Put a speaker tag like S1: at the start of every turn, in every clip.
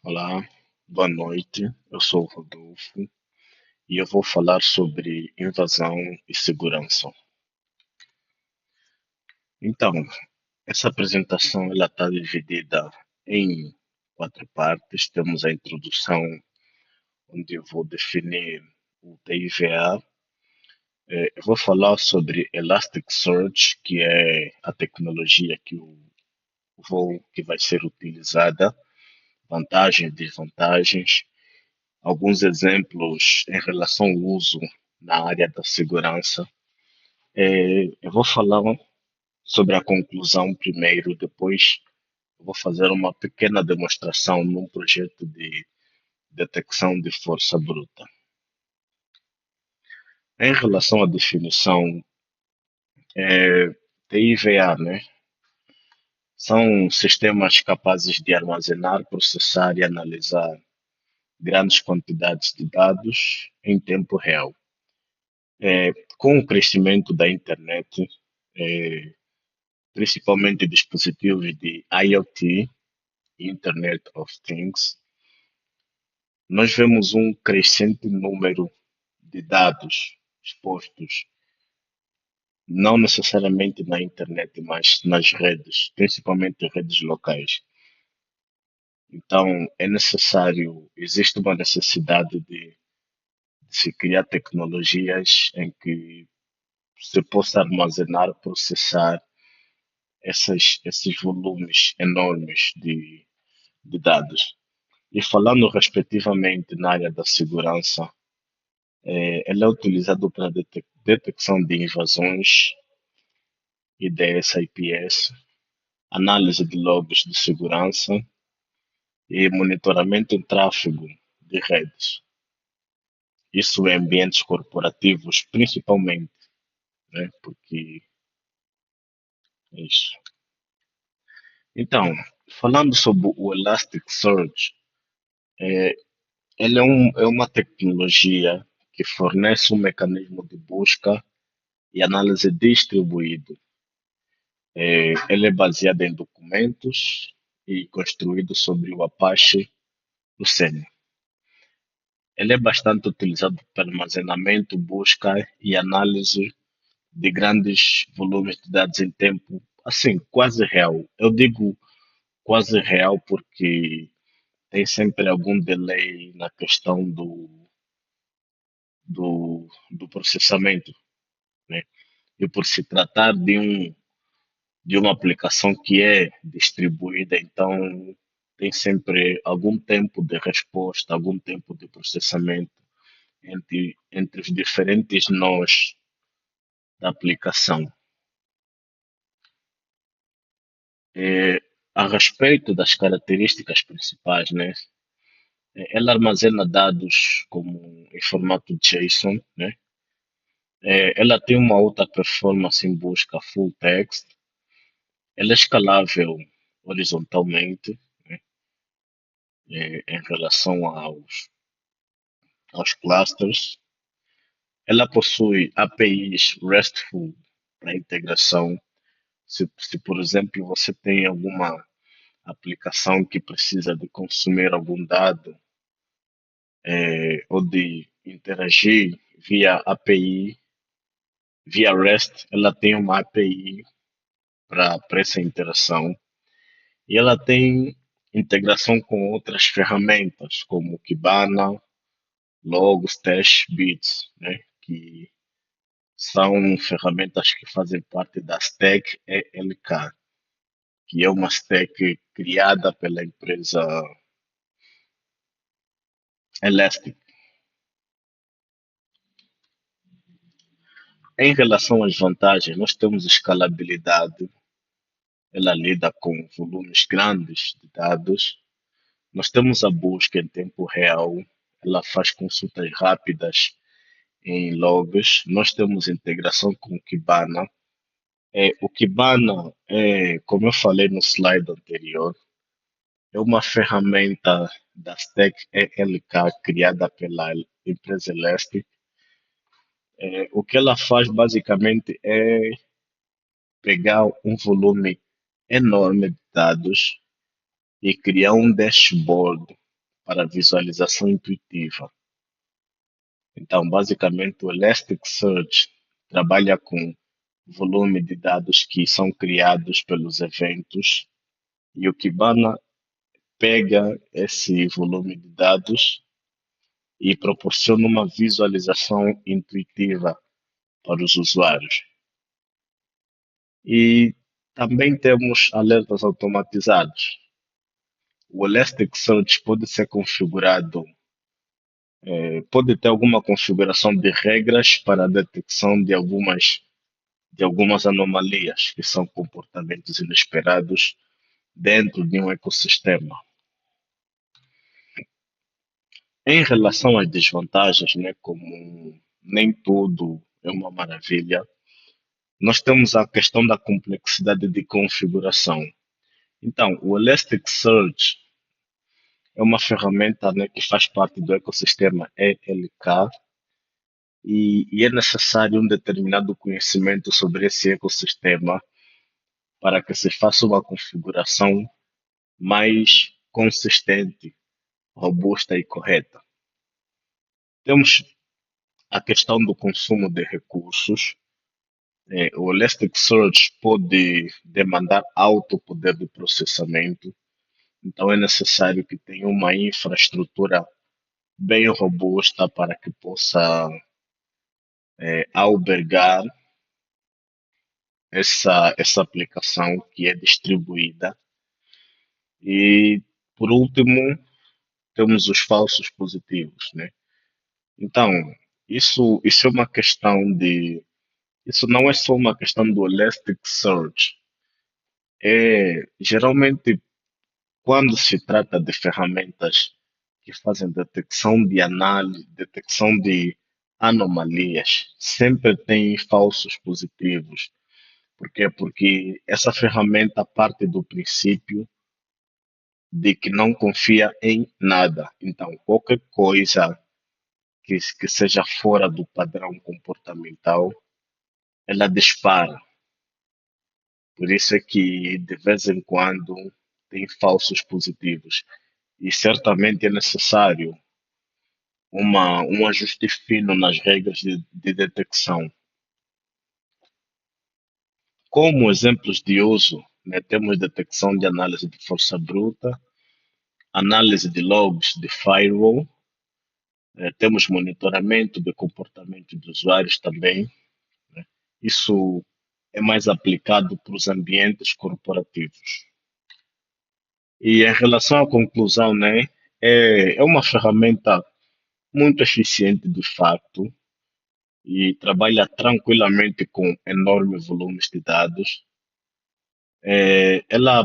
S1: Olá, boa noite. Eu sou o Rodolfo e eu vou falar sobre invasão e segurança. Então, essa apresentação ela está dividida em quatro partes. Temos a introdução, onde eu vou definir o DIVA. Eu vou falar sobre Elasticsearch, que é a tecnologia que vai ser utilizada, vantagens e desvantagens. Alguns exemplos em relação ao uso na área da segurança. Eu vou falar sobre a conclusão primeiro, depois eu vou fazer uma pequena demonstração num projeto de detecção de força bruta. Em relação à definição, TIVA, né, são sistemas capazes de armazenar, processar e analisar grandes quantidades de dados em tempo real. Com o crescimento da internet, é, principalmente dispositivos de IoT, Internet of Things, nós vemos um crescente número de dados expostos, não necessariamente na internet, mas nas redes, principalmente redes locais. Então, existe uma necessidade de se criar tecnologias em que se possa armazenar, processar esses volumes enormes de dados. E falando respectivamente na área da segurança, ele é utilizado para detecção de invasões, IDS, IPS, análise de logs de segurança e monitoramento em tráfego de redes. Isso em ambientes corporativos, principalmente, né? Porque é isso. Então, falando sobre o Elasticsearch, é, ele é uma tecnologia que fornece um mecanismo de busca e análise distribuído. Ele é baseado em documentos e construído sobre o Apache Lucene. Ele é bastante utilizado para armazenamento, busca e análise de grandes volumes de dados em tempo, assim, quase real. Eu digo quase real porque tem sempre algum delay na questão do processamento, né? E por se tratar de uma aplicação que é distribuída, então tem sempre algum tempo de resposta, algum tempo de processamento entre os diferentes nós da aplicação. A respeito das características principais, né? Ela armazena dados como em formato JSON, né? Ela tem uma alta performance em busca full text, ela é escalável horizontalmente, né? Em relação aos clusters. Ela possui APIs RESTful para integração. Se, por exemplo, você tem alguma aplicação que precisa de consumir algum dado ou de interagir via API, via REST, ela tem uma API para essa interação e ela tem integração com outras ferramentas como Kibana, Logos, Dash, Bits, né, que são ferramentas que fazem parte da Stack ELK, que é uma stack criada pela empresa Elastic. Em relação às vantagens, nós temos escalabilidade, ela lida com volumes grandes de dados. Nós temos a busca em tempo real, ela faz consultas rápidas em logs. Nós temos integração com o Kibana. O Kibana, como eu falei no slide anterior, é uma ferramenta da Stack ELK criada pela empresa Elastic. O que ela faz basicamente é pegar um volume enorme de dados e criar um dashboard para visualização intuitiva. Então, basicamente, o Elasticsearch trabalha com volume de dados que são criados pelos eventos e o Kibana pega esse volume de dados e proporciona uma visualização intuitiva para os usuários. E também temos alertas automatizados. O Elasticsearch pode ser configurado, pode ter alguma configuração de regras para a detecção de algumas anomalias, que são comportamentos inesperados dentro de um ecossistema. Em relação às desvantagens, né, como nem tudo é uma maravilha, nós temos a questão da complexidade de configuração. Então, o Elasticsearch é uma ferramenta, né, que faz parte do ecossistema ELK e é necessário um determinado conhecimento sobre esse ecossistema para que se faça uma configuração mais consistente, robusta e correta. Temos a questão do consumo de recursos. O Elasticsearch pode demandar alto poder de processamento, então é necessário que tenha uma infraestrutura bem robusta para que possa albergar essa aplicação que é distribuída. E, por último, temos os falsos positivos, né? Então, isso é uma questão de. Isso não é só uma questão do Elasticsearch. Geralmente, quando se trata de ferramentas que fazem detecção de análise, detecção de anomalias, sempre tem falsos positivos. Por quê? Porque essa ferramenta parte do princípio de que não confia em nada. Então, qualquer coisa que seja fora do padrão comportamental, ela dispara. Por isso é que, de vez em quando, tem falsos positivos. E certamente é necessário um ajuste fino nas regras de detecção. Como exemplos de uso, né, temos detecção de análise de força bruta, análise de logs de firewall, temos monitoramento de comportamento de usuários também. Isso é mais aplicado para os ambientes corporativos. E em relação à conclusão, né, é uma ferramenta muito eficiente de fato e trabalha tranquilamente com enormes volumes de dados. Ela,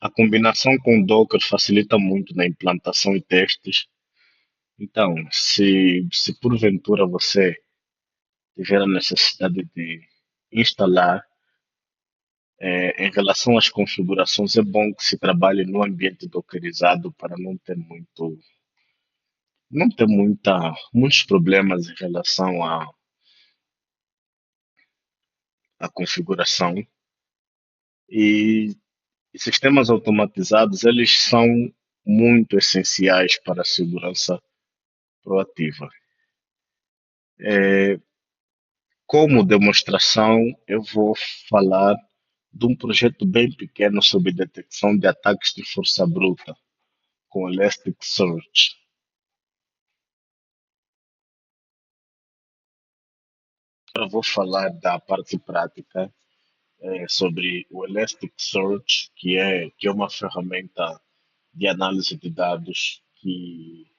S1: a combinação com Docker facilita muito na implantação e testes. Então, se porventura você tiver a necessidade de instalar, em relação às configurações, é bom que se trabalhe no ambiente dockerizado para não ter muitos problemas em relação à configuração. E, e sistemas automatizados, eles são muito essenciais para a segurança proativa. Como demonstração, eu vou falar de um projeto bem pequeno sobre detecção de ataques de força bruta com Elasticsearch. Eu vou falar da parte prática sobre o Elasticsearch, que é uma ferramenta de análise de dados que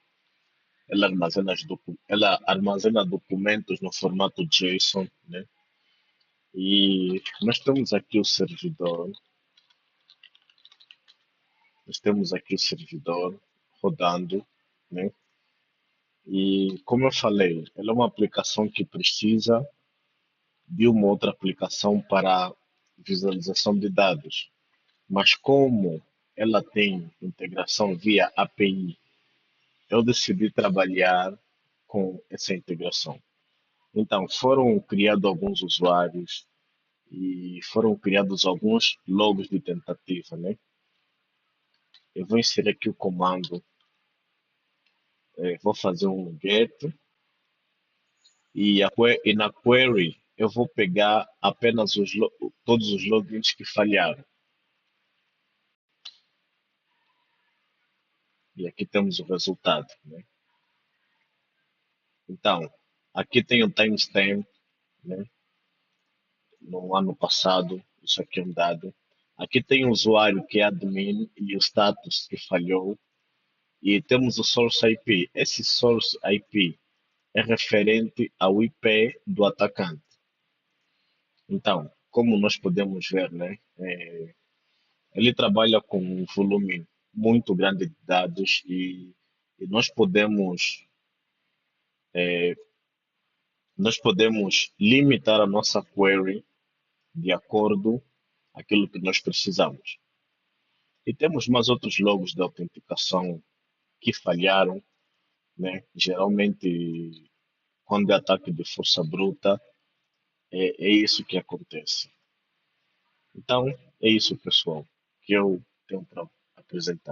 S1: ela armazena documentos no formato JSON, né? E nós temos aqui o servidor rodando, né? E como eu falei, ela é uma aplicação que precisa de uma outra aplicação para visualização de dados. Mas como ela tem integração via API, eu decidi trabalhar com essa integração. Então, foram criados alguns usuários e foram criados alguns logos de tentativa, né? Eu vou inserir aqui o comando vou fazer um get e na query eu vou pegar apenas todos os logins que falharam. E aqui temos o resultado, né? Então, aqui tem o timestamp, né? No ano passado, isso aqui é um dado. Aqui tem o usuário que é admin e o status que falhou. E temos o source IP. Esse source IP é referente ao IP do atacante. Então, como nós podemos ver, né? Ele trabalha com um volume muito grande de dados e nós podemos limitar a nossa query de acordo com aquilo que nós precisamos. E temos mais outros logos de autenticação que falharam, né? Geralmente, quando é ataque de força bruta, é isso que acontece. Então, é isso, pessoal, que eu tenho para apresentar.